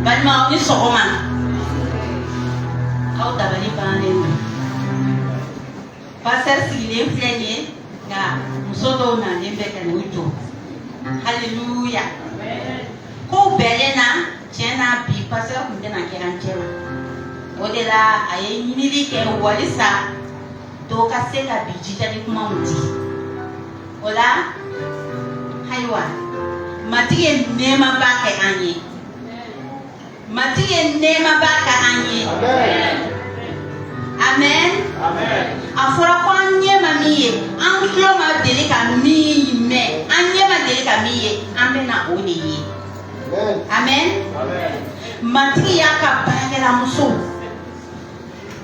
Balma ni sokoma. Au tabali bane. Passer s'il est plein na musodo na nembe kanuito. Hallelujah. Ko belena tiena bi passer kunde na keranchela. Odela aye nyinili ke walisa to kaseka bijita ni kuma muti. Ola haywa matiye nema baka anye. Matiye nema baka anye. Amen. Amen. Afora kwa nyema miye anklo ma delika mi me anyema delika miye amena oni. Amen. Amen. Matiye yaka bagela muso.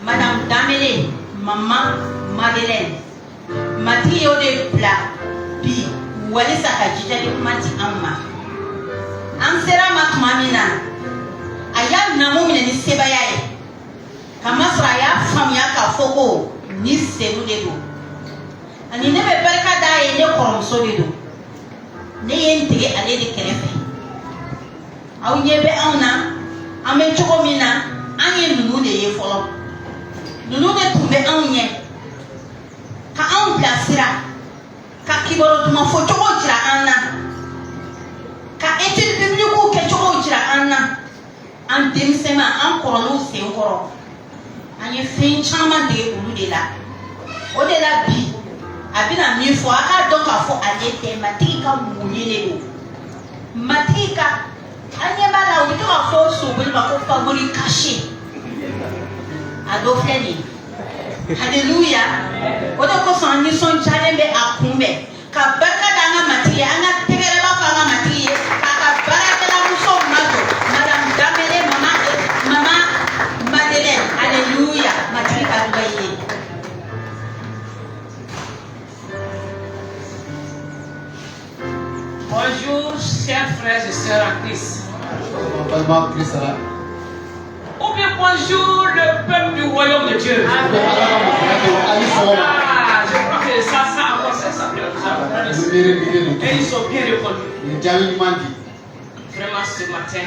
Madame Damele, Maman Madeleine. Matiye ode pla bi wale sakajita de kumati amma. Ansera matmamina. Aya namo mine ni sebayaye. Kamasra ya famia ka foko ni senu de do. Ani ne be barka da ye ne koromso de do. Ne yente ale de kerefe. Aw nyebe awna ame choko mina anye nunu de ye folo. Nunu de tumbe anye. Ka an plasira. Ka kiboro tuma fo choko jira anna. Ka etude biblique ke choko jira anna. An demisema an korolu se nkoro. Anye fin chama de ulu de la. O de la bi. Abina mi fo aka doka fo alete matika munyele do. Matika anye bala o to fo so bul ba ko favori caché. Adofeni. Hallelujah. O de ko san ni son challenge akumbe. Ka baka danga matia anga tegere ba fa matia. Ka baraka la muso mato. Madame Damele mama Madeleine. Alléluia. Matrika Baye. Bonjour, chers frères et sœurs en Christ. Ou bien bonjour, le peuple du royaume de Dieu. Ah, je crois que ça encore, ça et ils sont bien reconnus. Vraiment, ce matin,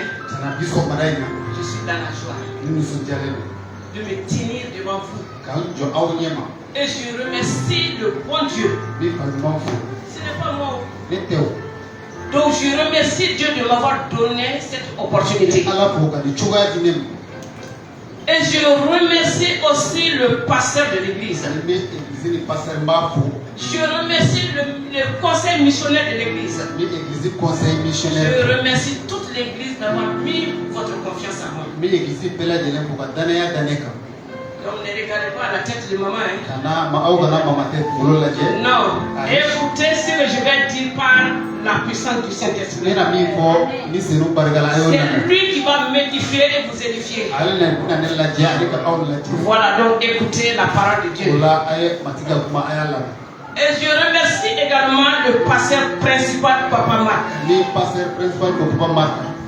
je suis dans la joie de me tenir devant vous. Et je remercie le bon Dieu. Ce n'est pas moi. Donc je remercie Dieu de m'avoir donné cette opportunité. Et je remercie aussi le pasteur de l'église. Je remercie le conseil missionnaire de l'église. Je remercie toute l'église d'avoir mis votre confiance en moi. Donc ne regardez pas la tête de maman. Non. Écoutez ce que je vais dire par la puissance du Saint-Esprit. C'est lui qui va m'édifier et vous édifier. Voilà, donc écoutez la parole de Dieu. Et je remercie également le pasteur principal Papa Marc.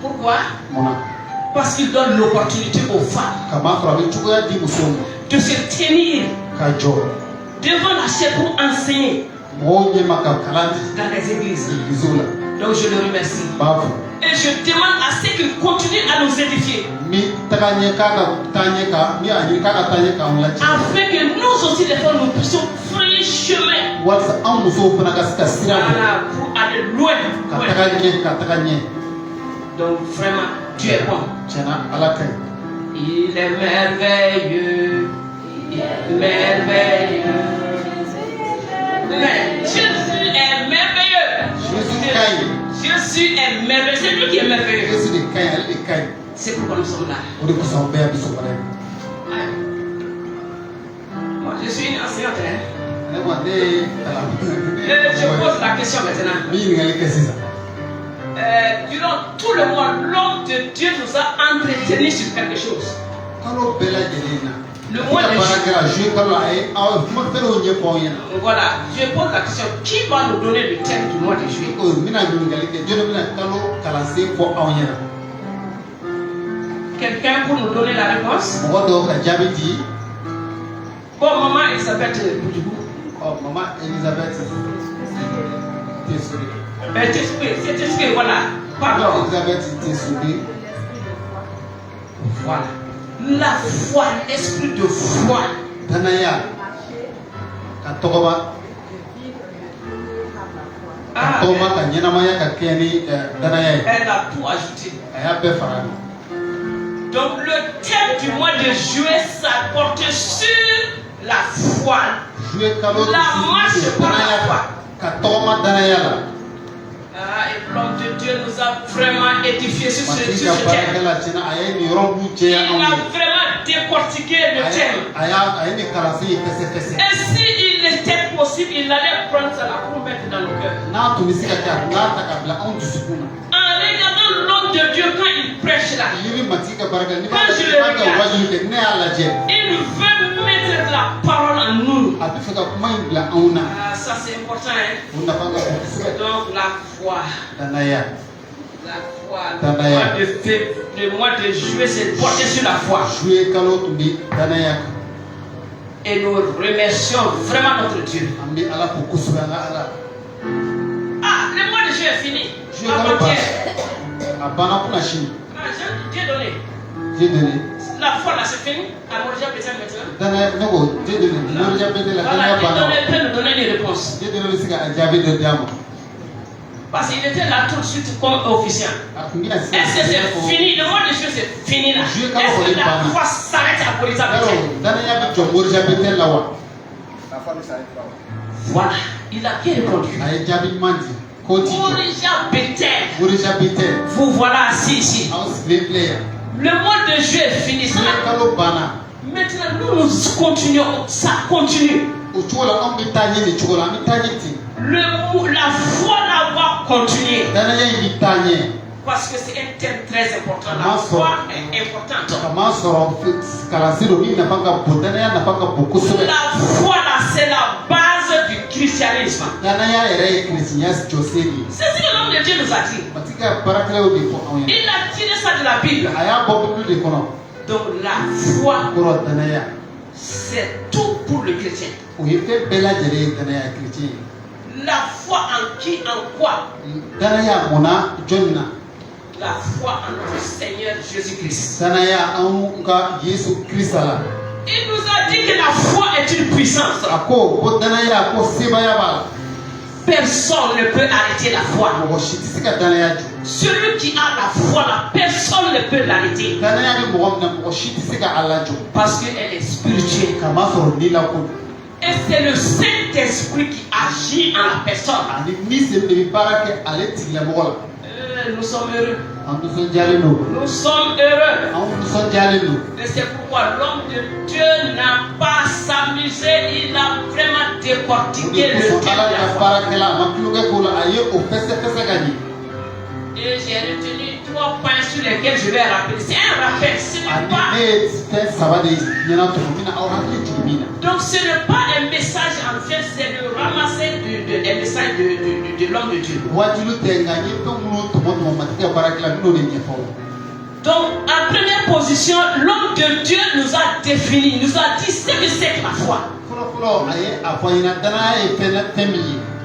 Pourquoi? Parce qu'il donne l'opportunité aux femmes de se tenir devant la chair pour enseigner dans les églises. Donc je le remercie. Et je demande à ce qu'il continue à nous édifier. Afin que nous aussi, des fois, nous puissions frayer chemin. Voilà, pour aller loin. Donc vraiment, Dieu est bon. Il est merveilleux. Il est merveilleux. Mais Jésus est merveilleux. Jésus est merveilleux. C'est lui qui est merveilleux. C'est pourquoi nous sommes là. Moi, je suis une enseignante. Je pose la question maintenant. Durant tout le mois, l'homme de Dieu nous a entretenus sur quelque chose. Le mois de juillet. Voilà, je pose la question, qui va nous donner le thème du mois de juillet? Quelqu'un pour nous donner la réponse? Bon, maman Elisabeth Boudjougou. Oh, maman Elisabeth. C'est voilà. Pardon. Elisabeth Tessoubé. Voilà. La foi, l'esprit de foi. Danaya. Katoba. Katoba kanyenamaya kakeni danaya. Elle a tout ajouté. Aya befara. Donc le thème du mois de juillet s'apporte sur la foi. La marche par la foi. Katoma danaya. Et l'homme de Dieu nous a vraiment édifié sur ce thème. Il a vraiment décortiqué le thème. Et s'il était possible, il allait prendre ça pour mettre dans le cœur. En regardant l'homme de Dieu quand il prêche là, quand je le regarde, il veut mettre la parole en nous. Ça c'est important. Hein? Donc la foi. La foi. Le mois de juillet c'est porté sur la foi. Et nous remercions vraiment notre Dieu. Ah, le mois de juillet est fini. Dieu donné. La foi là c'est fini. À Morja Béthel maintenant. Il peut nous donner des réponses. Parce qu'il était là tout de suite comme officiel. Est-ce que c'est fini? Le mois de juillet c'est fini là. Est-ce que la foi s'arrête à Morja Béthel? Voilà, il a bien répondu. Morja Béthel. Vous voilà assis ici. Le mois de juillet est fini. Maintenant, nous continuons. Ça continue. La foi là va continuer. Parce que c'est un thème très important. La foi est importante. La foi là, c'est la base du christianisme. C'est ce que l'homme de Dieu nous a dit. Il a tiré ça de la Bible. Donc la foi, c'est tout pour le chrétien. La foi en qui, en quoi? La foi en notre Seigneur Jésus-Christ. Il nous a dit que la foi est une puissance. Personne ne peut arrêter la foi. Celui qui a la foi, la personne ne peut l'arrêter. Parce qu'elle est spirituelle. Et c'est le Saint-Esprit qui agit en la personne. Nous sommes heureux. Nous sommes heureux. Et c'est pourquoi l'homme de Dieu n'a pas s'amusé. Il a vraiment décortiqué le thème de la foi. Et j'ai retenu 3 points sur lesquels je vais rappeler. C'est un rappel. Ce n'est pas... Donc ce n'est pas un message en fait, c'est le ramasser des messages de l'homme de Dieu. Donc en première position, l'homme de Dieu nous a défini, nous a dit ce que c'est que la foi.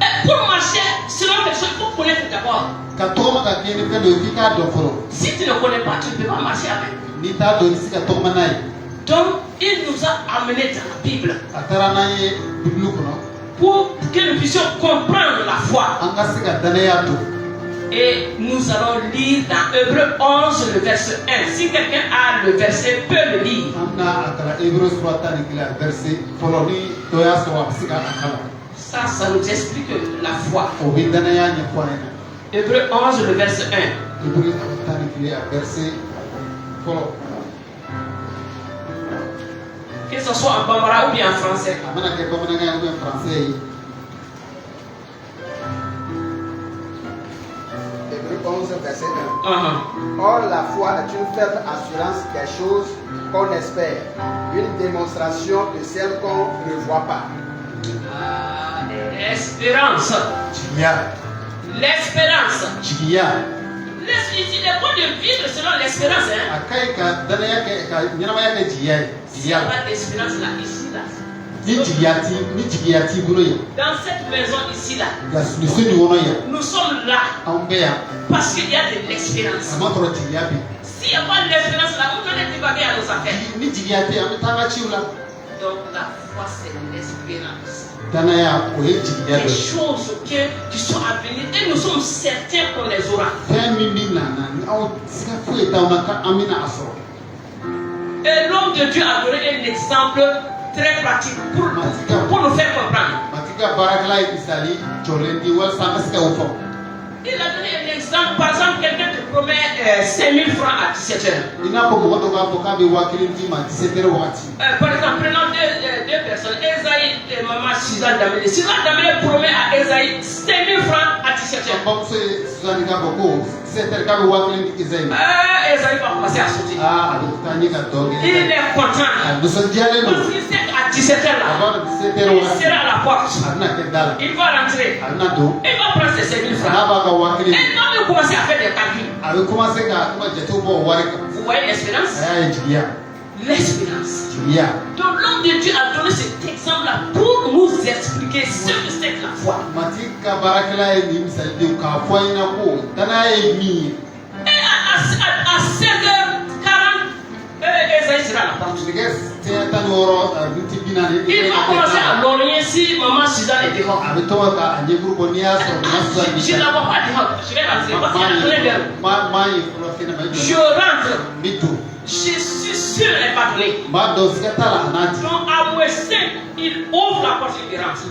Et pour marcher selon les choses, il faut connaître d'abord. Si tu ne connais pas, tu ne peux pas marcher avec. Donc, il nous a amenés dans la Bible pour que nous puissions comprendre la foi. Et nous allons lire dans Hébreux 11, le verset 1. Si quelqu'un a le verset, peut le lire. Ça nous explique la foi. Hébreux 11, le verset 1. Que ce soit en bambara ou bien en français. Hébreux 11, verset 1. Or, la foi est une ferme assurance des choses qu'on espère, une démonstration de celles qu'on ne voit pas. L'espérance. L'espérance. Il est bon de vivre selon l'espérance. Il n'y a pas d'espérance là, ici là. Dans cette maison ici là, nous sommes là parce qu'il y a de l'espérance. S'il n'y a pas d'espérance là, vous allez Donc la foi c'est l'espérance. Des Des choses qui sont à venir et nous sommes certains qu'on les aura. Et l'homme de Dieu a donné un exemple très pratique pour nous faire comprendre. Il a donné un exemple, par exemple, quelqu'un te promet 5 000 francs à 17h. Par exemple, prenons deux personnes, Esaïe et maman Suzanne Damele. Suzanne Damele promet à Esaïe 5 000 francs à 17h. Esaïe va commencer à sauter. Il est content. Parce qu'il sait qu'à 17h là, il sera à la porte. Il va rentrer. Il va prendre ses 5 000 francs. Et il va même commencer à faire des calculs. Vous voyez l'espérance? L'espérance. Donc l'homme de Dieu a donné cet exemple-là pour nous expliquer ce que c'est que la foi. Et à 16h40, Esaïe sera à la porte. Il va commencer à lorgner si maman Suzanne est dehors. Je ne la vois pas dehors. Je vais rentrer parce qu'elle a donné l'heure. Je rentre. Je suis sûr qu'elle n'est pas donnée. Donc à moins 5, il ouvre la porte et il rentre. Et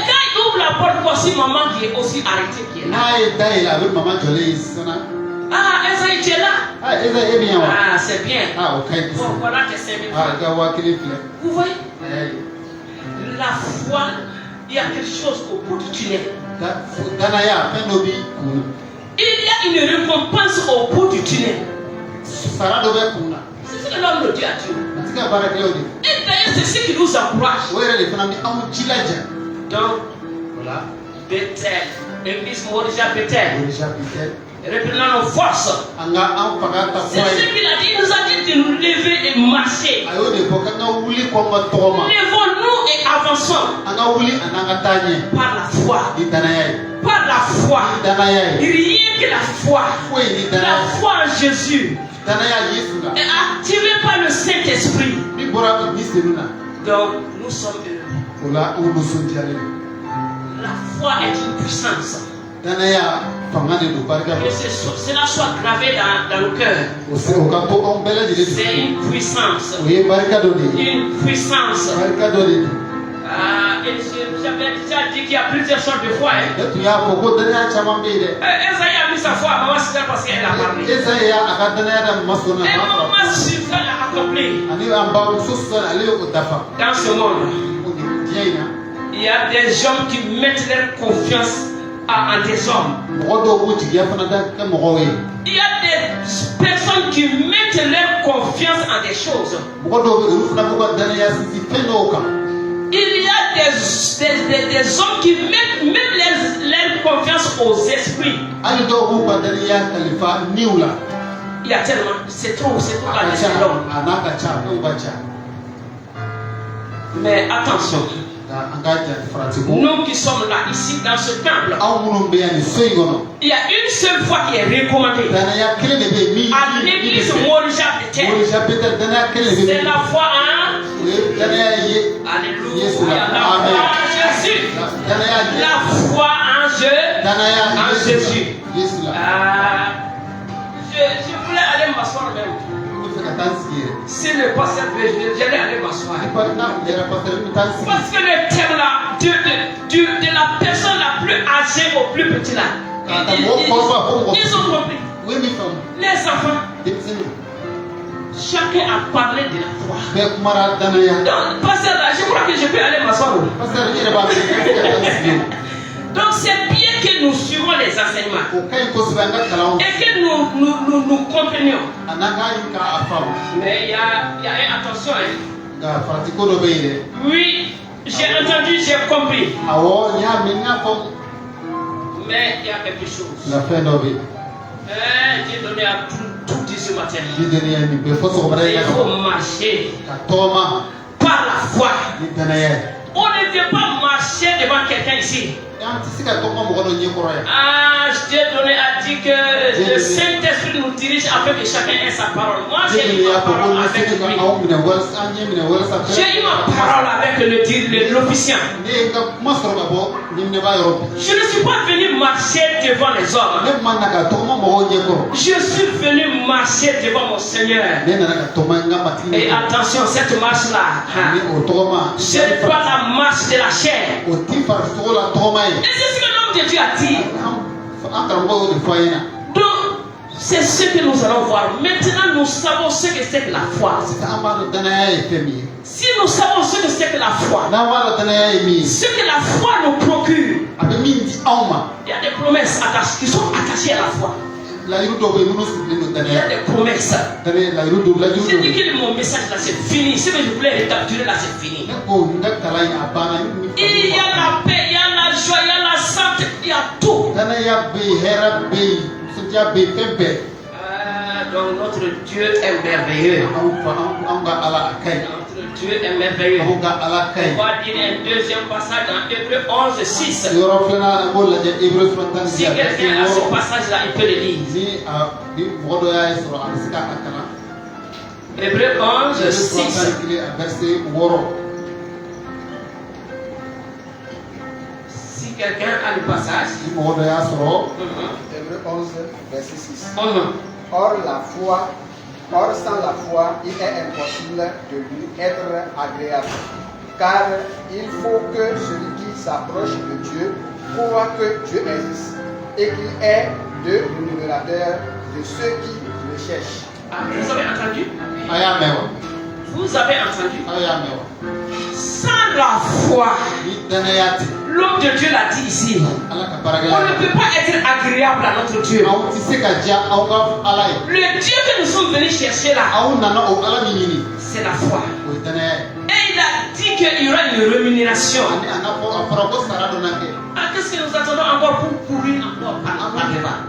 quand il ouvre la porte, voici maman qui est aussi arrêtée qui est là. Ah, Esaïe, tu es là? Ah, c'est bien. Bon, voilà tes 5 000 francs. Vous voyez? La foi, il y a quelque chose au bout du tunnel. Il y a une récompense au bout du tunnel. C'est ce que l'homme de Dieu a dit. Et d'ailleurs, c'est ce qui nous encourage. Donc, voilà. Bethel, l'église Morija Bethel. Reprenons nos forces. C'est ce qu'il a dit. Il nous a dit de nous lever et marcher. Levons-nous et avançons. Par la foi. Par la foi. Rien que la foi. La foi en Jésus. Et activé par le Saint-Esprit. Donc, nous sommes heureux. La foi est une puissance. Que cela soit gravé dans le cœur. C'est une puissance. Une puissance. J'avais déjà dit qu'il y a plusieurs sortes de foi. Esaïe a mis sa foi à maman Suzanne parce qu'elle a parlé. Et maman Suzanne l'a accompli. Dans ce monde, il y a des gens qui mettent leur confiance en des hommes. Il y a des personnes qui mettent leur confiance en des choses. Il y a des hommes qui mettent leur confiance aux esprits. Il y a tellement, c'est trop à laisser l'homme. Mais attention. Nous qui sommes là, ici, dans ce temple, il y a une seule foi qui est recommandée. À l'église Morija Bethel. C'est la foi en Alléluia. La foi en Jésus. La foi en Jésus. Je voulais aller m'asseoir même. Si le pasteur veut, j'allais aller m'asseoir. Parce que le thème là, de la personne la plus âgée au plus petit là, ils ont compris. Les enfants, chacun a parlé de la foi. Donc, pasteur là, je crois que je peux aller m'asseoir. Donc c'est bien que nous suivons les enseignements et que nous comprenions. Mais il y a une attention. Oui, j'ai entendu, j'ai compris. Mais il y a quelque chose. Dieu donné à tout dit ce matin. Il faut marcher par la foi. On ne vient pas marcher devant quelqu'un ici. Dieu donné a dit que le Saint-Esprit nous dirige afin que chacun ait sa parole. Moi, j'ai eu ma parole avec lui. J'ai eu ma parole avec l'officiant. Je ne suis pas venu marcher devant les hommes. Je suis venu marcher devant mon Seigneur. Et attention, cette marche-là, c'est pas la marche de la chair. Et c'est ce que l'homme de Dieu a dit. Donc, c'est ce que nous allons voir. Maintenant, nous savons ce que c'est que la foi. Si nous savons ce que c'est que la foi, ce que la foi nous procure, il y a des promesses qui sont attachées à la foi. Il y a des promesses. J'ai dit que mon message là c'est fini. Ce que je voulais récapituler là c'est fini. Il y a la paix, il y a la joie, il y a la santé, il y a tout. Donc notre Dieu est merveilleux. Notre Dieu est merveilleux. On va dire un deuxième passage dans Hébreux 11, 6. Si quelqu'un a ce passage-là, il peut le lire. Hébreux 11, 6. Si quelqu'un a le passage. Hébreux 11, verset 6. Or sans la foi, il est impossible de lui être agréable. Car il faut que celui qui s'approche de Dieu croit que Dieu existe et qu'il est le rémunérateur de ceux qui le cherchent. Vous avez entendu? Vous avez entendu? Sans la foi, l'homme de Dieu l'a dit ici, on ne peut pas être agréable à notre Dieu. Le Dieu que nous sommes venus chercher là, c'est la foi. Et il a dit qu'il y aura une rémunération. Qu'est-ce que nous attendons encore pour courir encore par devant?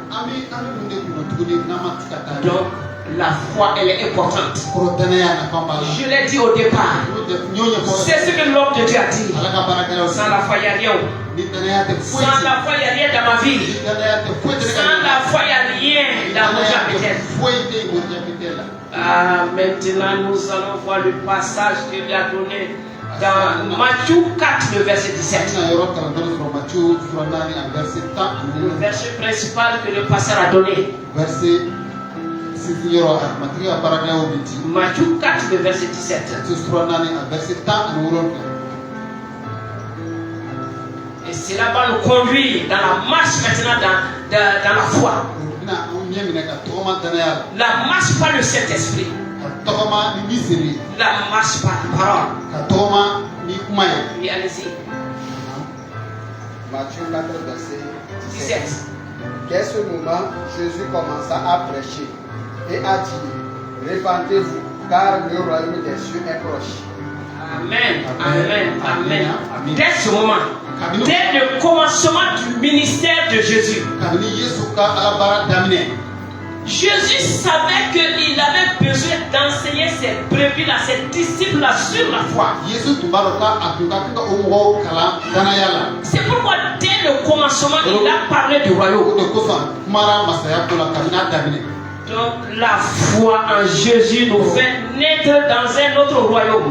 Donc, la foi, elle est importante. Je l'ai dit au départ. C'est ce que l'homme de Dieu a dit. Sans la foi, il n'y a rien. Sans la foi, il n'y a rien dans ma vie. Sans la foi, il n'y a rien dans mon chapitre. Maintenant, nous allons voir le passage qu'il a donné dans Matthieu 4, le verset 17. Le verset principal que le pasteur a donné. Matthieu 4, le verset 17. Et cela va nous conduire dans la marche maintenant dans la foi. La marche par le Saint-Esprit. La marche par la parole. Oui, allez-y. Matthieu 4, verset 17. Dès ce moment, Jésus commença à prêcher et a dit: répandez-vous, car le royaume des cieux est proche. Amen, amen, amen. Dès ce moment, dès le commencement du ministère de Jésus, Jésus savait qu'il avait besoin d'enseigner ses brebis, ses disciples sur la foi. C'est pourquoi dès le commencement, il a parlé du royaume. Donc la foi en Jésus nous fait naître dans un autre royaume.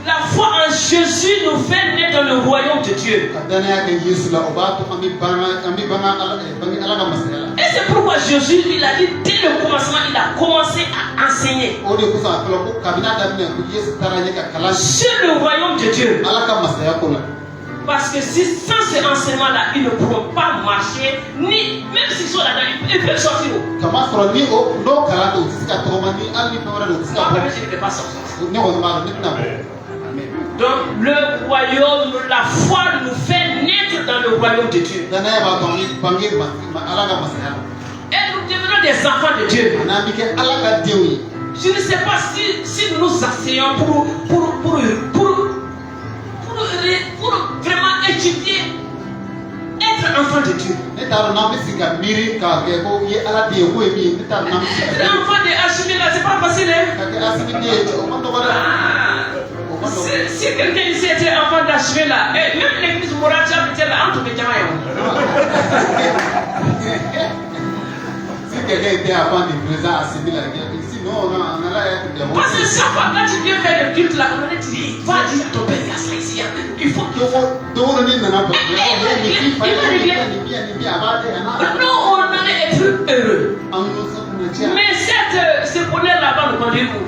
La foi en Jésus nous fait naître dans le royaume de Dieu. Et c'est pourquoi Jésus, il a dit dès le commencement, il a commencé à enseigner sur le royaume de Dieu. Parce que si sans ce enseignement-là, ils ne pourront pas marcher, ni même s'ils sont là-dedans, ils peuvent sortir. Moi, je ne peux pas sortir. Donc, le royaume, la foi nous fait naître dans le royaume de Dieu. Et nous devenons des enfants de Dieu. Je ne sais pas si nous nous asseyons pour vraiment étudier, être enfant de Dieu. Être enfant de HM là, c'est pas facile. Si quelqu'un ici était enfant d'HM là, même l'église morale, là, entre les quelqu'un était avant du président assimilé la guerre, ici, non, on a là. Parce que chaque fois quand tu viens faire le culte, la communauté dit, va dire à ton père, il y a ça ici. Il faut que. Non, on allait être heureux. Mais ce bonheur là-bas, le rendez-vous.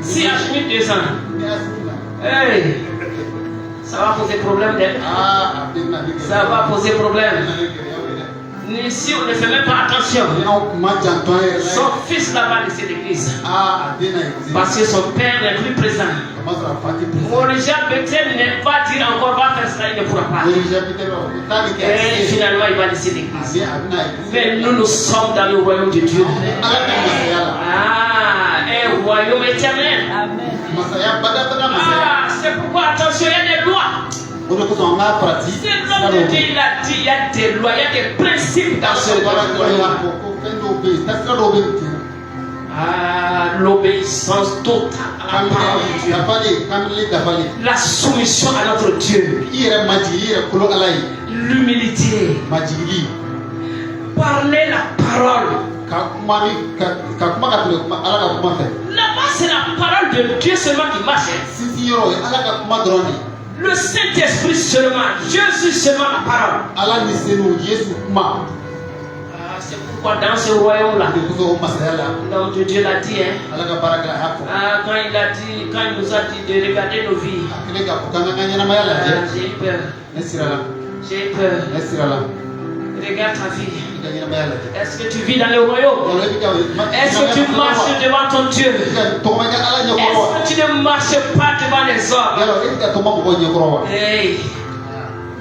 Si à chaque 2 ans, hey, ça va poser problème. Ça va poser problème. Si on ne fait même pas attention, son fils là-bas laissé l'église. Parce que son père n'est plus présent. Morisha Bethel n'est pas dire encore va faire cela, il ne pourra pas. Et finalement il va laisser l'église. Mais nous sommes dans le royaume de Dieu. Un royaume éternel. C'est pourquoi attention, il y a des lois. C'est l'homme de Dieu, il a dit, il y a des lois, il y a des principes dans ce royaume. L'obéissance totale à la parole de Dieu. La soumission à notre Dieu. L'humilité. Parler la parole. Là-bas, c'est la parole de Dieu seulement qui marche. Le Saint-Esprit seulement, Jésus seulement la parole. C'est pourquoi dans ce royaume-là, l'homme de Dieu l'a dit, quand il a dit, quand il nous a dit de regarder nos vies, j'ai eu peur. J'ai eu peur. Regarde ta vie. Est-ce que tu vis dans le royaume? Est-ce que tu marches devant ton Dieu? Est-ce que tu ne marches pas devant les hommes? Hey,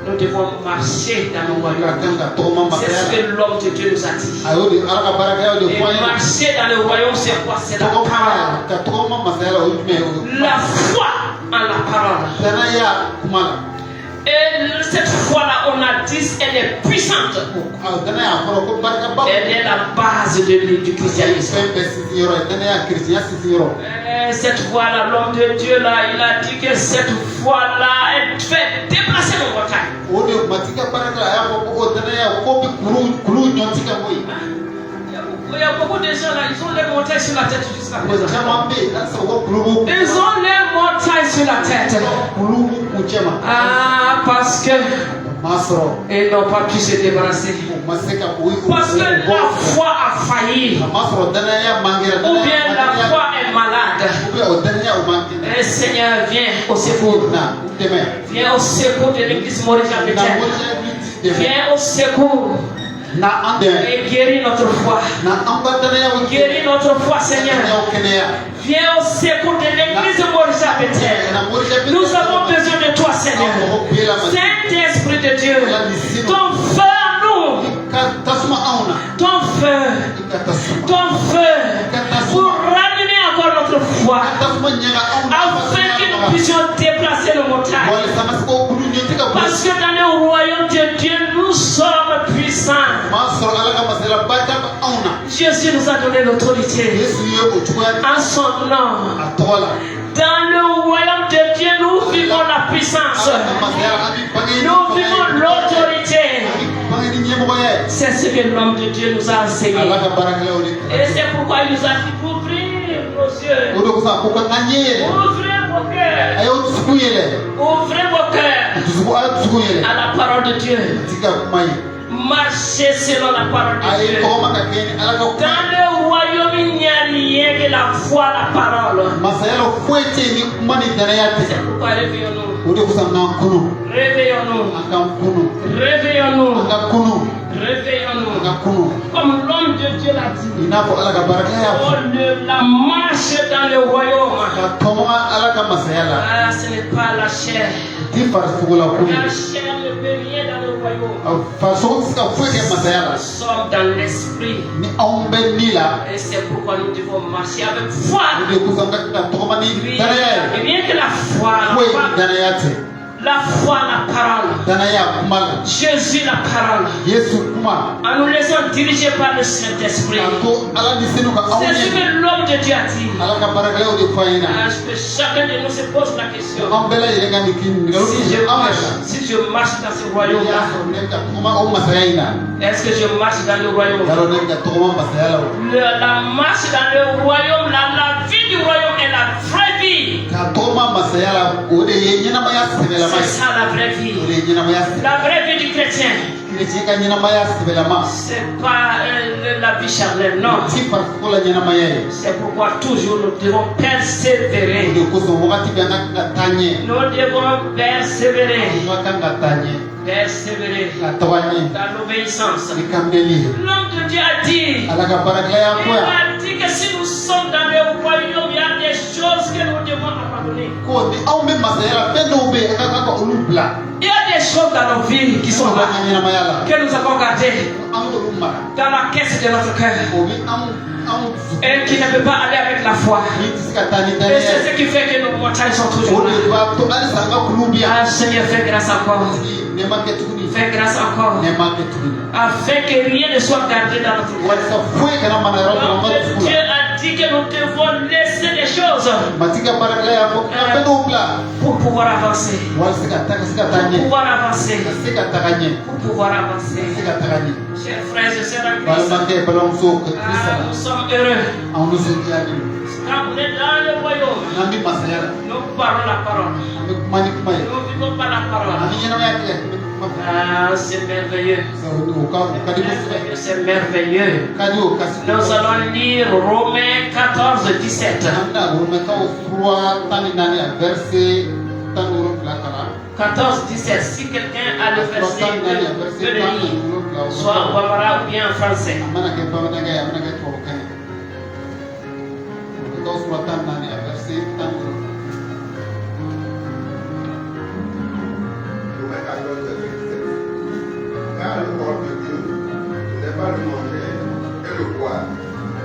nous devons marcher dans le royaume. C'est ce que l'homme de Dieu nous a dit. Et marcher dans le royaume, c'est quoi? C'est la parole. La foi en la parole. Et cette foi-là, on a dit, elle est puissante. Elle est la base du christianisme. Cette foi-là, l'homme de Dieu, là, il a dit que cette foi-là, elle fait déplacer nos montagnes. Il y a beaucoup de gens là, ils ont les montagnes sur la tête jusqu'à présent. Ils ont les montagnes sur la tête. Parce que ils n'ont pas pu se débarrasser. Parce que la foi a failli. Ou bien la foi est malade. Et Seigneur, viens au secours. Viens au secours de l'église Morisha Bethel. Viens au secours. Et guéris notre foi. Guéris notre foi, Seigneur. Viens au secours de l'église Morisha Bethel. Nous avons besoin de toi, Seigneur. Saint-Esprit de Dieu, ton feu à nous. Ton feu. Ton feu. Pour ramener encore notre foi. Afin que nous puissions déplacer nos montagnes. Parce que dans le royaume de Dieu, nous sommes puissants. Jésus nous a donné l'autorité. En son nom. Dans le royaume de Dieu, nous vivons la puissance. Nous vivons l'autorité. C'est ce que l'homme de Dieu nous a enseigné. Et c'est pourquoi il nous a dit d'ouvrir nos yeux. Ouvrez vos cœurs. Ouvrez vos cœurs à la parole de Dieu. Marchez selon la parole de Dieu. Dans le royaume, il n'y a rien que la foi, la parole. C'est pourquoi réveillons-nous. Réveillons-nous. Réveillons-nous. Réveillons-nous. Comme l'homme de Dieu l'a dit. La marche dans le royaume. Ce n'est pas la chair. La chair ne peut rien dans le royaume. Nous sommes dans l'esprit. Et c'est pourquoi nous devons marcher avec foi. Et bien que la foi, la foi, la parole. Jésus, la parole. En nous laissant diriger par le Saint-Esprit. C'est ce que l'homme de Dieu a dit. Chacun de nous se pose la question. Si je marche dans ce royaume-là, Est-ce que je marche dans le royaume? La marche dans le royaume, la vie du royaume est la vraie vie. C'est ça la vraie vie. La vraie vie du chrétien. C'est pas la vie charnelle, non. C'est pourquoi toujours nous devons persévérer. Nous devons persévérer. Persévérer dans l'obéissance. L'homme de Dieu a dit, il a dit que si nous sommes dans le royaume, il y a des choses que nous devons abandonner. Il y a des choses dans nos vies qui sont là, que nous avons gardées dans la caisse de notre cœur et qui ne peut pas aller avec la foi. Et c'est ce qui fait que nos montagnes sont toujours là. Ah, Seigneur, fais grâce encore. Fais grâce encore. Afin que rien ne soit gardé dans notre cœur. Dieu a dit que nous devons laisser les choses pour pouvoir avancer. Pour pouvoir avancer. Pour pouvoir avancer. Chers frères et sœurs en Christ, nous sommes heureux. Quand on est dans le royaume, nous parlons la parole. Nous vivons par la parole. Ah, c'est merveilleux. C'est merveilleux. Nous allons lire Romains 14, 17. 14, 17. Si quelqu'un a le verset, peut le lire. Soit en Bambara ou bien en français. Car le corps de Dieu n'est pas le manger et le boire,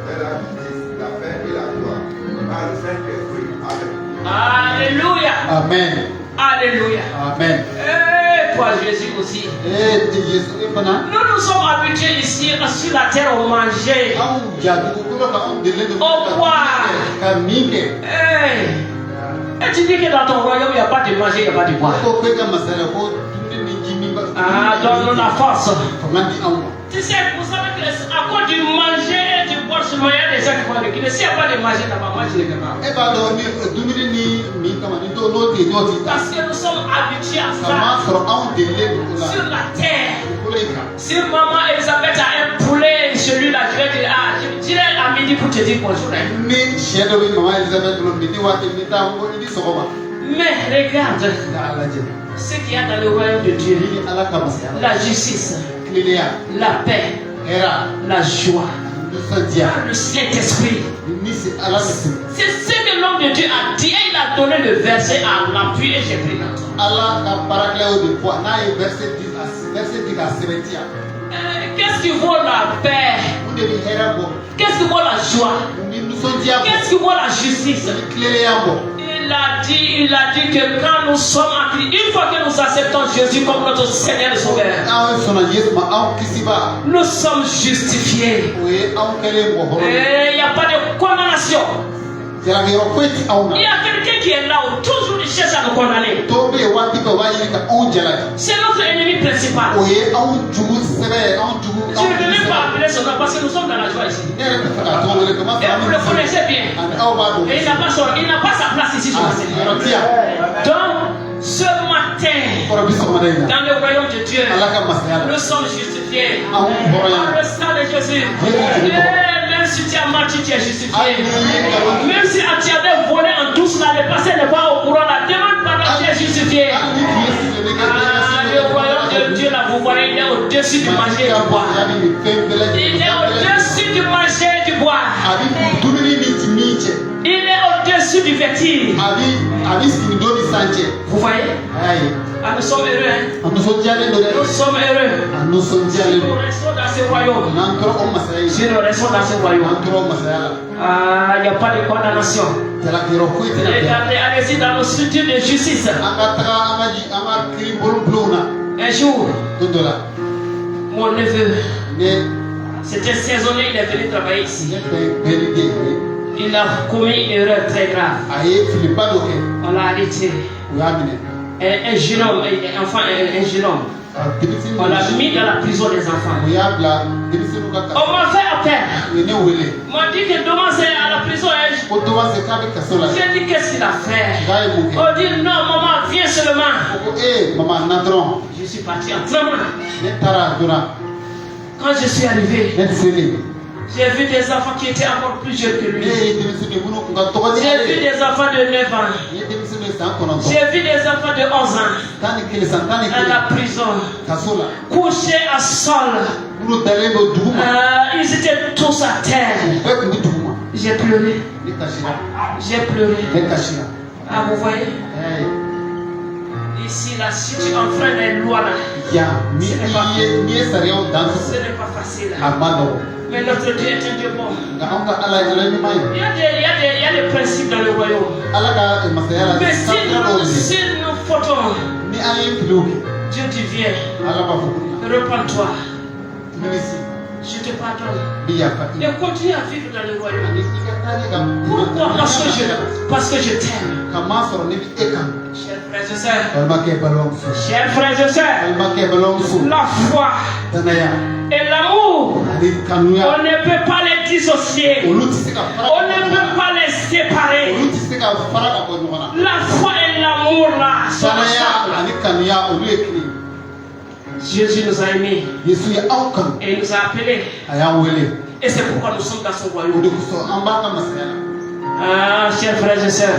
mais la justice, la paix et la joie par le Saint-Esprit. Amen. Alléluia. Amen. Alléluia. Amen. Et toi Jésus aussi. Nous nous sommes habitués ici sur la terre au manger, au boire. Et tu dis que dans ton royaume il n'y a pas de manger, il n'y a pas de boire. Ah, donne-nous la force. Tu sais, vous savez qu'à cause du manger et du boire, il y a des gens qui font le Guinée. S'il n'y a pas de manger là-bas, moi je ne vais pas. Parce que nous sommes habitués à ça. Sur la terre. Si maman Elisabeth a un poulet, celui-là, je vais dire, je dirais à midi pour te dire bonjour. Mais regarde ce qu'il y a dans le royaume de Dieu. La justice, la paix, la joie, le Saint-Esprit. C'est ce que l'homme de Dieu a dit et il a donné le verset à l'appui et j'ai pris notre. Qu'est-ce qui vaut la paix? Qu'est-ce qui vaut la joie? Qu'est-ce qui vaut la justice? Il a dit que quand nous sommes en Christ, une fois que nous acceptons Jésus comme notre Seigneur et Sauveur, nous sommes justifiés. Et il n'y a pas de condamnation. Il y a quelqu'un qui est là où toujours il cherche à nous condamner. C'est notre ennemi principal. Je ne vais même pas appeler son nom parce que nous sommes dans la joie ici. Et vous le connaissez bien. Et il n'a pas sa place ici sur la scène. Donc, ce matin, dans le royaume de Dieu, nous sommes justifiés par le sang de Jésus. Même si tu as menti, tu es justifié. Même si tu avais volé en douce, le passé n'est pas au courant, la demande pardon, tu es justifié. Le royaume de Dieu, là, vous voyez, il est au-dessus du manger et du boire. Il est au-dessus du manger et du boire. Il est au-dessus du vêtir. Vous voyez? Ah, nous sommes heureux. Hein? Nous sommes heureux. Si nous restons dans ce royaume. Si nous restons dans ce royaume. Ah, il n'y a pas de condamnation. Regardez, allez-y dans nos structures de justice. Un jour, mon neveu, c'était saisonnier, il est venu travailler ici. Il a commis une erreur très grave. On l'a arrêté. Un jeune homme, un jeune homme. On l'a mis dans la prison des enfants. On m'a fait appel. On m'a dit que Thomas est à la prison. J'ai dit qu'est-ce qu'il a fait. On dit non, maman, viens seulement. Je suis parti en tremblant. Quand je suis arrivé, j'ai vu des enfants qui étaient encore plus jeunes que lui. J'ai vu des enfants de 9 ans. J'ai vu des enfants de 11 ans à la prison, couchés à sol. Ils étaient tous à terre. J'ai pleuré. J'ai pleuré. Ah, vous voyez? Ici, là, si tu enfreins les lois là, ce n'est pas facile. Mais notre Dieu est un Dieu bon. Il y a des principes dans le royaume. Mais si nous fautons, Dieu dit viens, repends-toi. Je te pardonne. Et continue à vivre dans le royaume. Pourquoi? Parce que je t'aime. Chers frères et sœurs, la foi et l'amour, on ne peut pas les dissocier. On ne peut pas les séparer. La foi et l'amour là sont ensemble. Jésus nous a aimés et nous a appelés. Et c'est pourquoi nous sommes dans son royaume. Ah, chers frères et sœurs,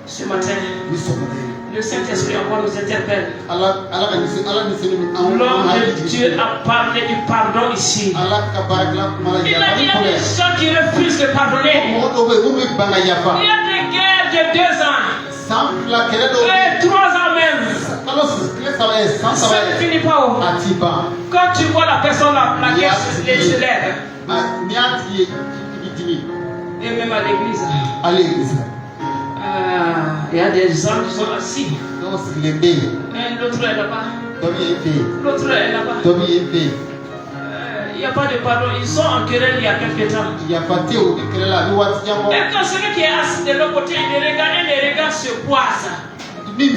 ce matin, le Saint-Esprit encore nous interpelle. L'homme de Dieu a parlé du pardon ici. Il a dit qu'il y a des gens qui refusent de pardonner. Il y a des guerres de 2 ans. Et 3 ans même. Ça ne finit pas. Quand tu vois la personne, la guerre se lève. Et même à l'église. Il y a des gens qui sont assis. L'autre est là-bas. L'autre est là-bas. Il n'y a pas de pardon. Ils sont en querelle il y a quelques temps. Et quand celui qui est assis de l'autre côté, les regards se croisent. Ils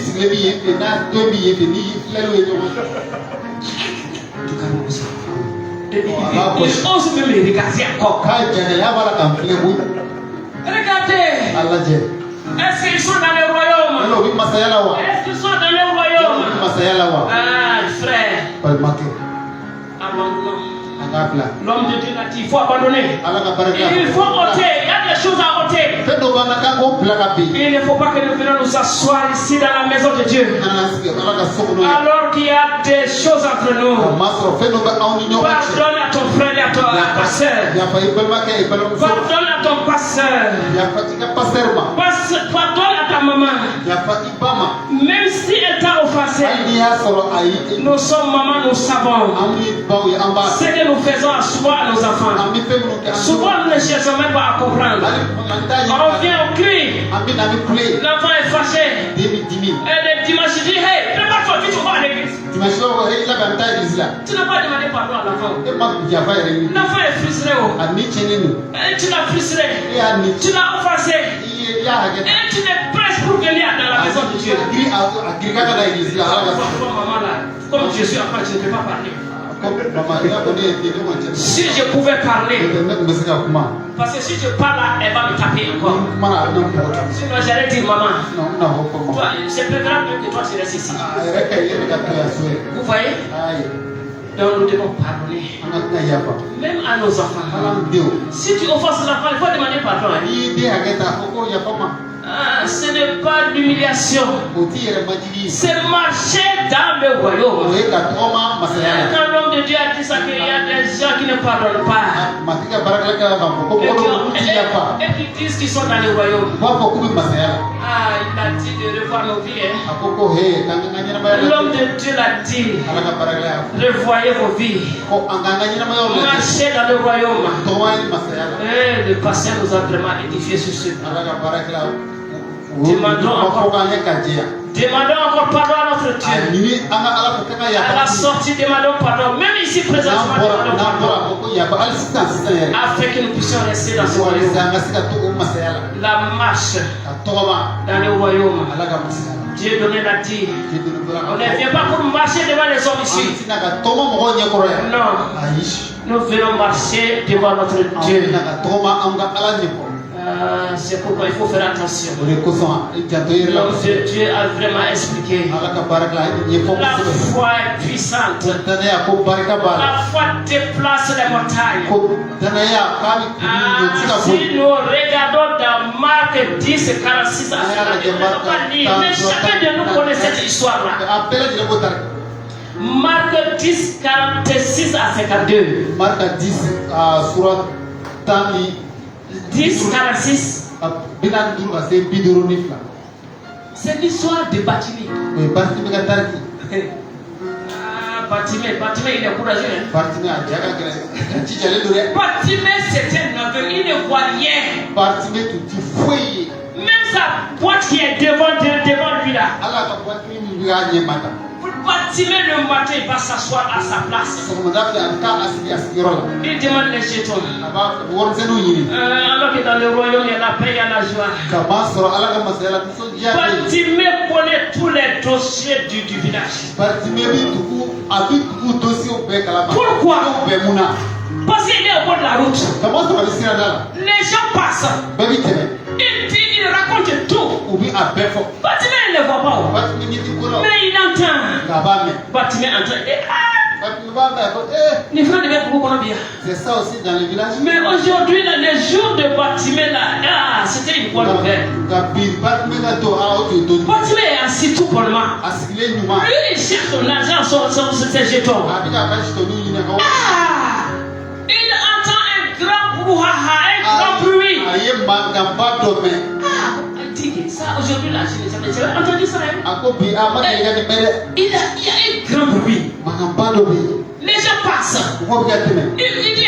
osent même les regarder encore. Regardez. Est-ce qu'ils sont dans le royaume? Est-ce qu'ils sont dans le royaume? Ah, frère. Abandonnons. L'homme de Dieu l'a dit, il faut abandonner. Il faut ôter. Il y a des choses à ôter. Il ne faut pas que nous venions nous asseoir ici dans la maison de Dieu alors qu'il y a des choses entre nous. Pardonne à ton frère et à ta soeur. Pardonne à ton pasteur. Pardonne à ta maman. Même si elle t'a offensé, nous sommes maman, nous savons ce que nous faisons à soi à nos enfants. Souvent nous ne cherchons même pas à comprendre. On vient au cri. L'enfant est fâché. Et le dimanche il dit hey, prépare-toi vite, on va à l'église. Tu n'as pas demandé pardon à l'enfant. L'enfant est frustré. Et tu l'as frustré. Tu l'as offensé. Et tu te presses pour venir dans la maison de Dieu. Comme je suis enfant, je ne peux pas parler. Si je pouvais parler, parce que si je parle là, elle va me taper encore. Sinon j'allais dire maman, toi, c'est préférable que toi tu restes ici. Vous voyez? Donc nous devons pardonner. Même à nos enfants. Si tu offenses l'enfant, il faut demander pardon. Ce n'est pas l'humiliation. C'est marcher dans le royaume. Quand l'homme de Dieu a dit ça, qu'il y a des gens qui ne pardonnent pas et qui disent qu'ils sont dans le royaume. Ah, il a dit de revoir nos vies. L'homme de Dieu l'a dit. Revoyez vos vies. Marchez dans le royaume. Et le passé nous a vraiment édifié sur ce point. Demandons encore pardon à notre Dieu. À la sortie, demandons pardon. Même ici, présentement, demandons pardon. Afin que nous puissions rester dans ce royaume. La marche dans le royaume. Dieu donne la tire. On ne vient pas pour marcher devant les hommes ici. Non. Nous venons marcher devant notre Dieu. C'est pourquoi il faut faire attention. Donc Dieu a vraiment expliqué. La foi est puissante. La foi déplace les montagnes. Si nous regardons dans Marc 10, 46 à 52, mais chacun de nous connaît cette histoire-là. Marc 10, 46 à 52. Marc 10, surat Tani 10, 46. C'est l'histoire de Bartimée. Bartimée, il est courageux. Bartimée, c'est un aveugle, il ne voit rien. Même sa boîte qui est devant lui là. Bartimée le matin, il va s'asseoir à sa place. Il demande les jetons. Alors que dans le royaume, il y a la paix, il y a la joie. Bartimée connaît tous les dossiers du village. Pourquoi? Parce qu'il est au bord de la route. Les gens passent. Il raconte tout. Bartimée ne voit pas. Mais il entend. Bartimée entend. C'est ça aussi dans le village. Mais aujourd'hui, le jour de Bartimée, là, c'était une bonne nouvelle. Bartimée est assis tout bonnement. Lui, il cherche son argent sur ses jetons. Il entend un grand brouhaha, un grand bruit. Il dit ça aujourd'hui, là, je n'ai jamais entendu ça. Il y a un grand bruit. Les gens passent. Il dit hé,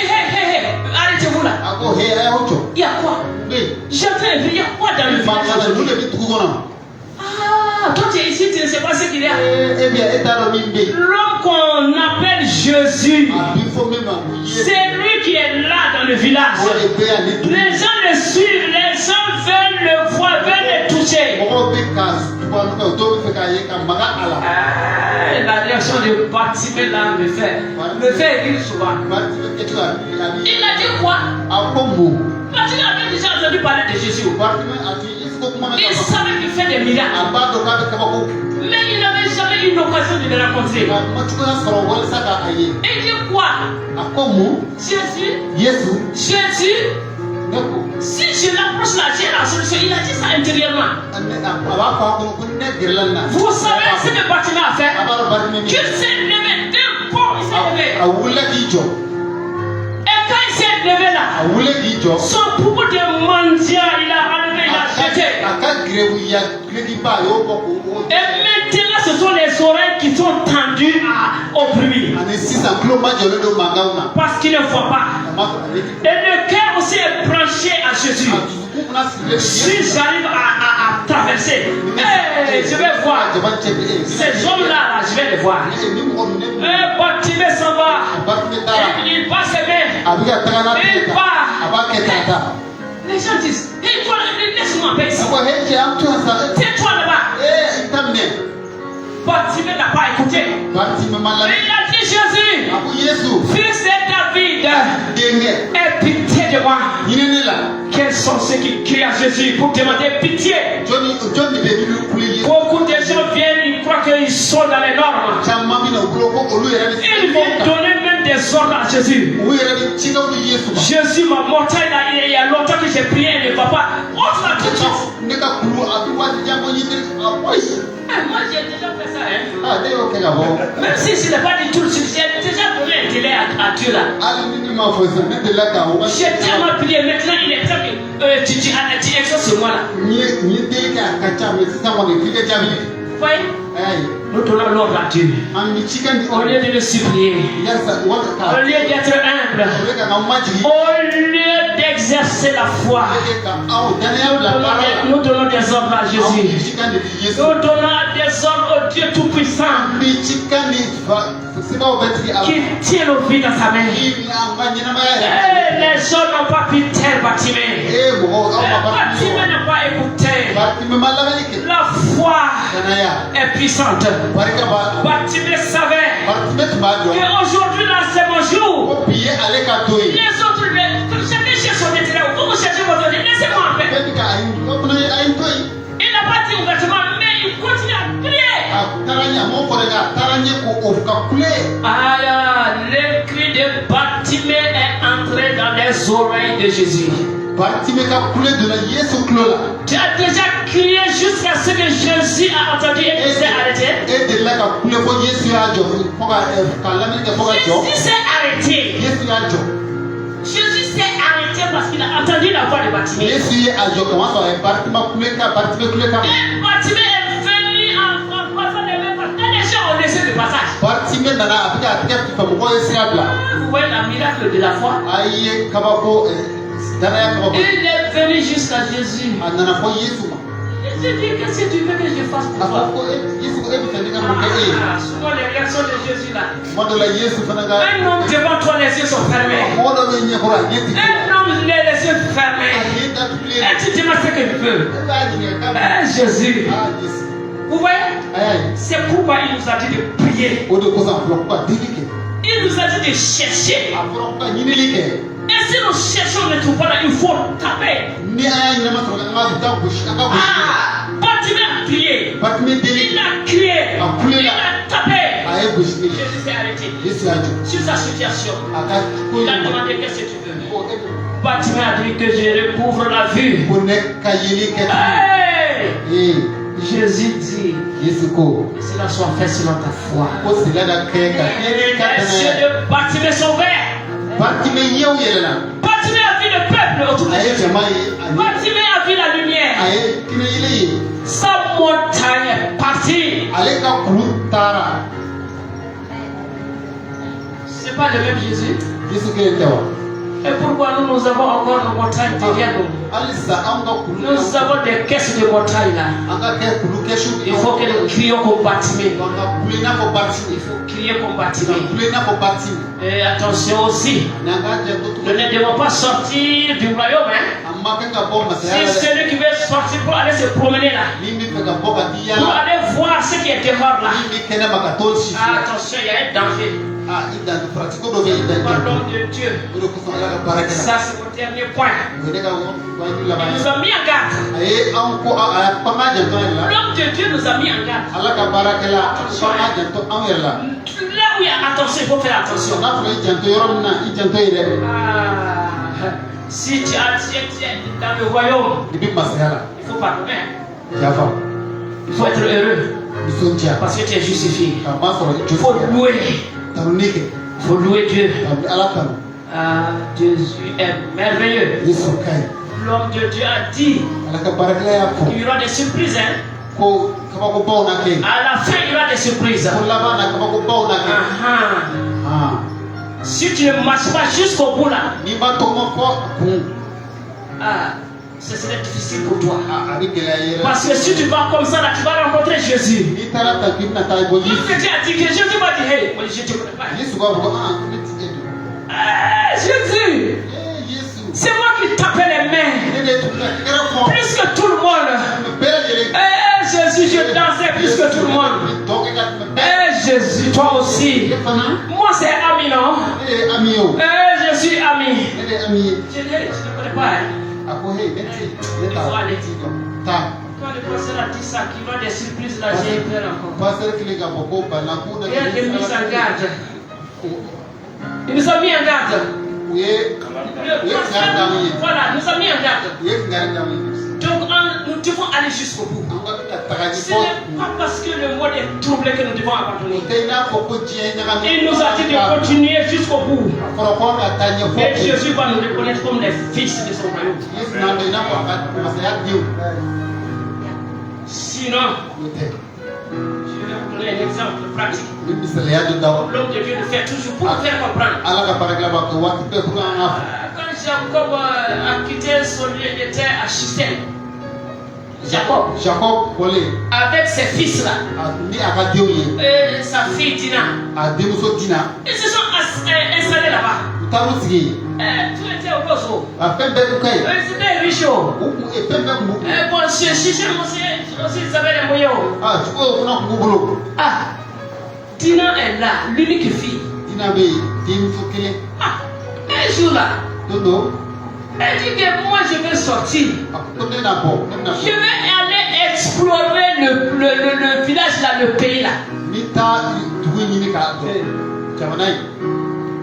arrêtez-vous là. Il y a quoi? J'entends un bruit, il y a quoi dans le village? Toi tu es ici, tu ne sais pas ce qu'il y a. L'homme qu'on appelle Jésus, c'est lui qui est là dans le village. Les gens le suivent, les gens veulent le voir, veulent le toucher. La réaction de Bartimée là me fait rire souvent. Il a dit quoi? Bartimée avait déjà entendu parler de Jésus. Il savait qu'il fait des miracles. Mais il n'avait jamais eu l'occasion de le rencontrer. Il dit quoi? Jésus, si je l'approche là, j'ai la solution. Il a dit ça intérieurement. Vous savez ce que Bartimée a fait? Qu'il s'est levé d'un bord, il s'est levé. Et quand il s'est levé là, son pouvoir de mendiant, il a enlevé, il a jeté. Et maintenant, ce sont les oreilles qui sont tendues au bruit. Parce qu'il ne voit pas. Et le cœur aussi est branché à Jésus. Si j'arrive à traverser, je vais voir. Ces hommes-là, je vais les voir. Bartimée s'en va. Il passe bien. Il part. Les gens disent, laisse-moi paix ici. Tais-toi là-bas. Bartimée n'a pas écouté. Il a dit Jésus, fils de David, aie pitié de moi. Quels sont ceux qui crient à Jésus pour demander pitié? Beaucoup de gens viennent, ils croient qu'ils sont dans les normes. Ils vont donner même des ordres à Jésus. Jésus m'a montré là, il y a longtemps que j'ai prié, il ne va pas. Entre là tout de suite. Moi j'ai déjà fait ça. Même si je n'ai pas dit tout de suite, j'ai déjà donné un délai à Dieu là. J'ai tellement prié, maintenant il est temps que tu exauces sur moi là. Voyez? Nous donnons l'ordre à Dieu. Au lieu de le supplier, au lieu d'être humble, au lieu exercer la foi. Nous donnons des ordres à Jésus. Nous donnons des ordres au Dieu Tout-Puissant qui tient nos vies dans sa main. Les gens n'ont pas pu taire Bartimée. Bartimée n'a pas écouté. La foi est puissante. Bartimée savait qu'aujourd'hui, là, c'est mon jour. Les autres, chacun cherche son intérêt. Vous cherchez votre intérêt. Laissez-moi en paix. Il n'a pas dit ouvertement, mais il continue à crier. Le cri de Bartimée est entré dans les oreilles de Jésus. Tu as déjà crié jusqu'à ce que Jésus a entendu et qu'il s'est arrêté. Jésus s'est arrêté. Jésus s'est arrêté parce qu'il a entendu la voix de Bartimée. Et Bartimée est venu en passant les mains parce que les gens ont laissé le passage. Vous voyez la miracle de la foi. Il est venu jusqu'à Jésus. Jésus dit, qu'est-ce que tu veux que je fasse pour toi? Souvent les réactions de Jésus là. Un homme devant toi, les yeux sont fermés. Un homme, les yeux fermés. Et tu demandes ce que tu veux. Jésus. Vous voyez? C'est pourquoi il nous a dit de prier. Il nous a dit de chercher. Et si nous cherchons ne trouve pas là, il faut taper. Bartimée a crié. Il a crié. Il a tapé. Jésus s'est arrêté. Sur sa situation, il a demandé qu'est-ce que tu veux. Bartimée a dit que je recouvre la vue. Jésus dit, cela soit fait selon ta foi. Les yeux de Bartimée sont verts. Bartimée a vu le peuple autour de Jésus. Bartimée a vu la lumière. Sa montagne est partie. C'est pas le même Jésus. Et pourquoi nous avons encore nos montagnes derrière nous? Nous avons des caisses de montagnes là. Il faut que nous crions comme Bartimée. Il faut crier comme Bartimée. Et attention aussi, nous ne devons pas sortir du royaume. Si celui qui veut sortir pour aller se promener là, pour aller voir ce qui est dehors là, attention, il y a un danger. Pardon de Dieu. Ça c'est mon dernier point. Il nous a mis en garde. L'homme de Dieu nous a mis en garde. Attention. Là où il y a attention, il faut faire attention. Si tu es dans le royaume, il faut pardonner. Il faut être heureux. Parce que tu es justifié. Il faut louer. Il faut louer Dieu. Jésus est merveilleux. L'homme de Dieu a dit qu'il y aura des surprises. À la fin, il y aura des surprises. Si tu ne marches pas jusqu'au bout là, ce serait difficile pour toi. Parce que si tu vas comme ça là, tu vas rencontrer Jésus. Il te dit que Jésus m'a dit, hey, je ne te connais pas. Jésus, c'est moi qui tapais les mains. Plus que tout le monde. Jésus, je dansais plus que tout le monde. Jésus, toi aussi. Moi, c'est ami, non? Je suis ami. Je ne connais pas. Il faut aller dire. Quand le pasteur a dit ça, qu'il y aura des surprises là, j'ai peur encore. Il y a des mises en garde. Il nous a mis en garde. Voilà, nous a mis en garde. Donc nous devons aller jusqu'au bout. Ce n'est pas parce que le monde est troublé que nous devons abandonner. Il nous a dit de continuer jusqu'au bout. Et Jésus va nous reconnaître comme les fils de son royaume. Sinon, je vais vous donner un exemple pratique. L'homme de Dieu le fait toujours pour nous faire comprendre. Quand Jacob a quitté son lieu de terre à Shittim. Jacob volé. Avec ses fils là. Et sa fille Dina. Ils se sont installés là-bas. Tu étais au Kosovo. Ils étaient riches. Bon, chez Shittim aussi, ils avaient les moyens. Ah, Dina est là, l'unique fille. Un jour là. Elle dit que moi je vais sortir. Je vais aller explorer le village là, le pays là.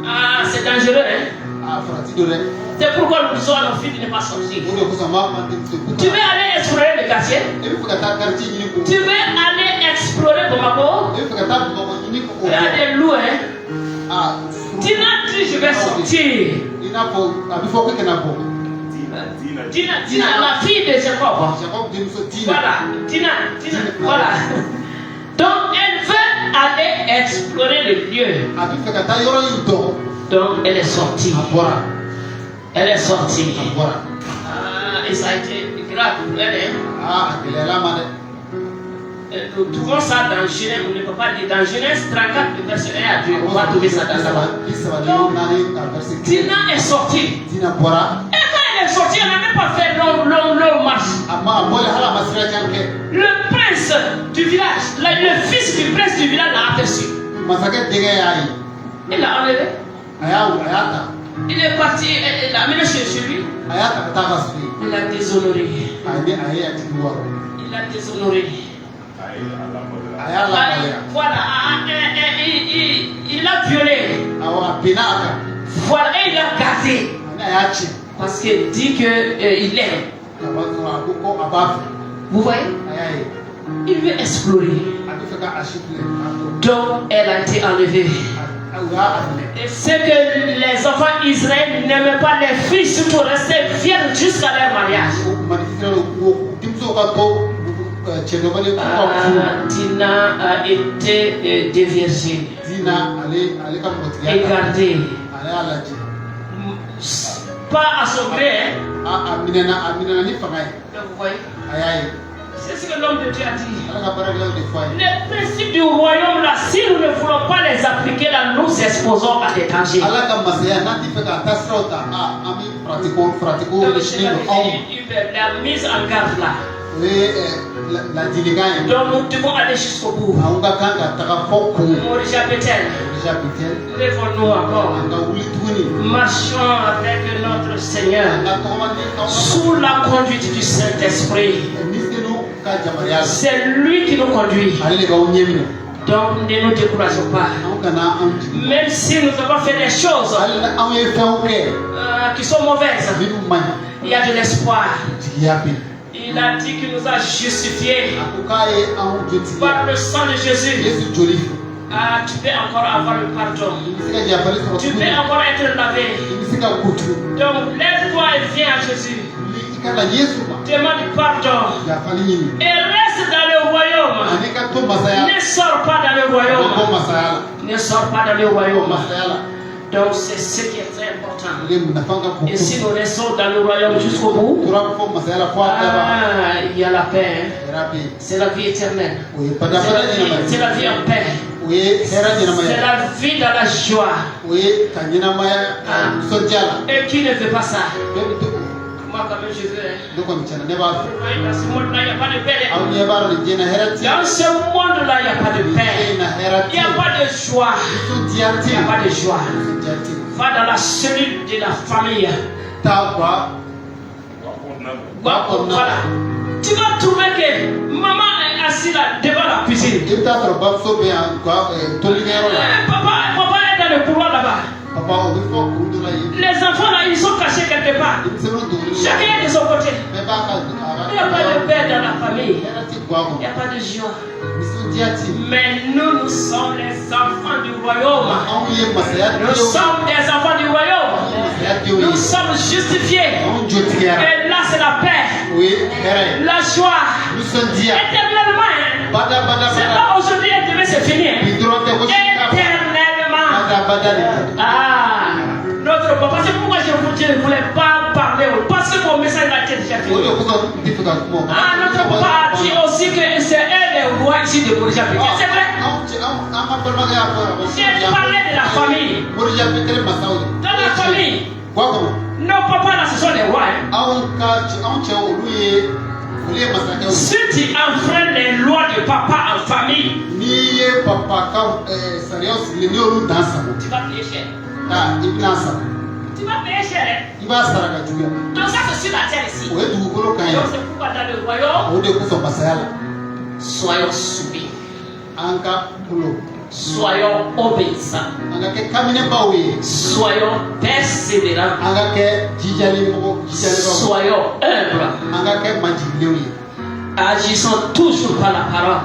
Ah, c'est dangereux, hein? C'est pourquoi nous disons à nos filles de ne pas sortir. Tu veux aller explorer le quartier? Tu veux aller explorer Bamako? Il y a des loups, hein? Dina dit je vais sortir. Dina, la fille de Jacob. Voilà, Dina, voilà. Donc elle veut aller explorer le lieu. Donc elle est sortie. Elle est sortie. Et ça a été grave pour elle. Nous trouvons ça dans Genèse, on ne peut pas dire dans Genèse 34, verset 1 à 2, on va trouver ça dans là-bas. Donc, Dina est sortie. Et quand elle est sortie, elle n'a même pas fait long marche. Le prince du village, le fils du prince du village l'a aperçu. Il l'a enlevé. Il est parti, il l'a amené chez lui. Il l'a déshonoré. Il l'a déshonoré. Voilà, il a violé. Voilà, et il a gardé. Parce qu'il dit qu'il aime. Vous voyez? Il veut explorer. Donc, elle a été enlevée. Et c'est que les enfants d'Israël n'aimaient pas les filles, surtout rester vierges jusqu'à leur mariage. Dina a été déviergée et gardée. Pas à son gré. Vous voyez? C'est ce que l'homme de Dieu a dit. Les principes du royaume là, si nous ne voulons pas les appliquer là, nous exposons à des dangers. La mise en garde là. Donc nous devons aller jusqu'au bout. Morija Bethel. Lèvons-nous encore. Marchons avec notre Seigneur sous la conduite du Saint-Esprit. C'est lui qui nous conduit. Donc ne nous décourageons pas. Même si nous avons fait des choses qui sont mauvaises, il y a de l'espoir. Il a dit qu'il nous a justifiés par le sang de Jésus. Ah, tu peux encore avoir le pardon. Tu peux encore être lavé. Donc lève-toi et viens à Jésus. Demande pardon. Et reste dans le royaume. Ne sors pas dans le royaume. Ne sors pas dans le royaume. Donc c'est ce qui est très important. Et si nous restons dans le royaume jusqu'au bout, il y a la paix. C'est la vie éternelle. C'est la vie en paix. C'est la vie dans la joie. Et qui ne veut pas ça? Moi quand même je veux. Dans ce monde-là, il n'y a pas de paix. Dans ce monde-là, il n'y a pas de paix. Il n'y a pas de joie. Il n'y a pas de joie. Va dans la cellule de la famille. Voilà. Tu vas trouver que maman est assise là devant la cuisine. Papa est dans le couloir là-bas. Les enfants là, ils sont cachés quelque part. Chacun est de son côté. Il n'y a pas de paix dans la famille. Il n'y a pas de joie. Mais nous sommes les enfants du royaume. Nous sommes des enfants du royaume. Nous sommes justifiés. Et là c'est la paix. La joie. Éternellement. C'est pas aujourd'hui et demain c'est fini. Éternellement. Ah, notre le papa. C'est pourquoi je ne voulais pas parler. Parce que mon message a été déjà fini. Ah, notre papa a dit aussi que c'est elle le roi ici de Boris Pété. C'est vrai. J'ai parlé de la famille. Dans la famille. Nos papas là, ce sont les rois. Si tu enfreins les lois de papa en famille, tu vas payer cher. Tu vas payer cher. Donc ça c'est sur la terre ici. Donc c'est pourquoi dans le royaume, soyons soumis. Soyons obéissants. Soyons persévérants. Soyons humbles. Agissons toujours par la parole.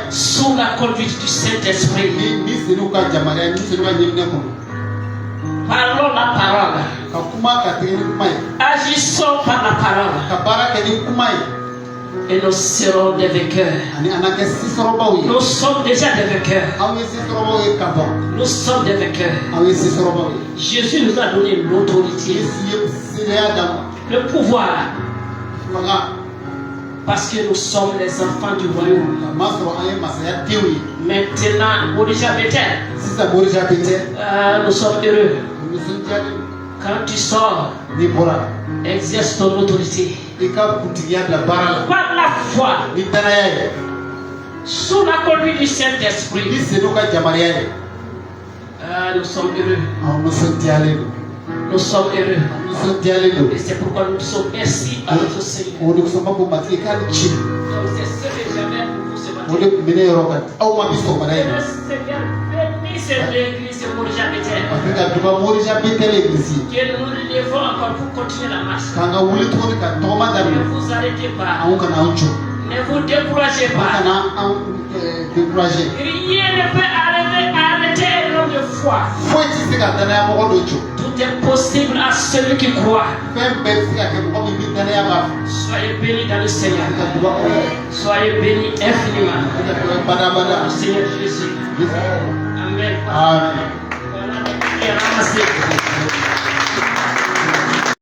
Sous la conduite du Saint-Esprit. Parlons la parole. Agissons par la parole. Et nous serons des vainqueurs. Nous sommes déjà des vainqueurs. Nous sommes des vainqueurs. Jésus nous a donné l'autorité, le pouvoir. Parce que nous sommes les enfants du royaume. Maintenant, Boris Pété, nous sommes heureux. Quand tu sors, exerce ton autorité. Par la foi, sous la conduite du Saint-Esprit, nous sommes heureux. Nous sommes heureux. Et c'est pourquoi nous sommes merci à notre Seigneur. Donc c'est ce que j'avais pour vous ce matin. Le Seigneur bénit cette église pour que nous nous levons encore pour continuer la marche. Ne vous arrêtez pas. Ne vous découragez pas. Rien ne peut arrêter l'homme de foi. Tout est possible à celui qui croit. Soyez bénis dans le Seigneur. Soyez bénis infiniment. Au Seigneur Jésus. Amen. Voilà,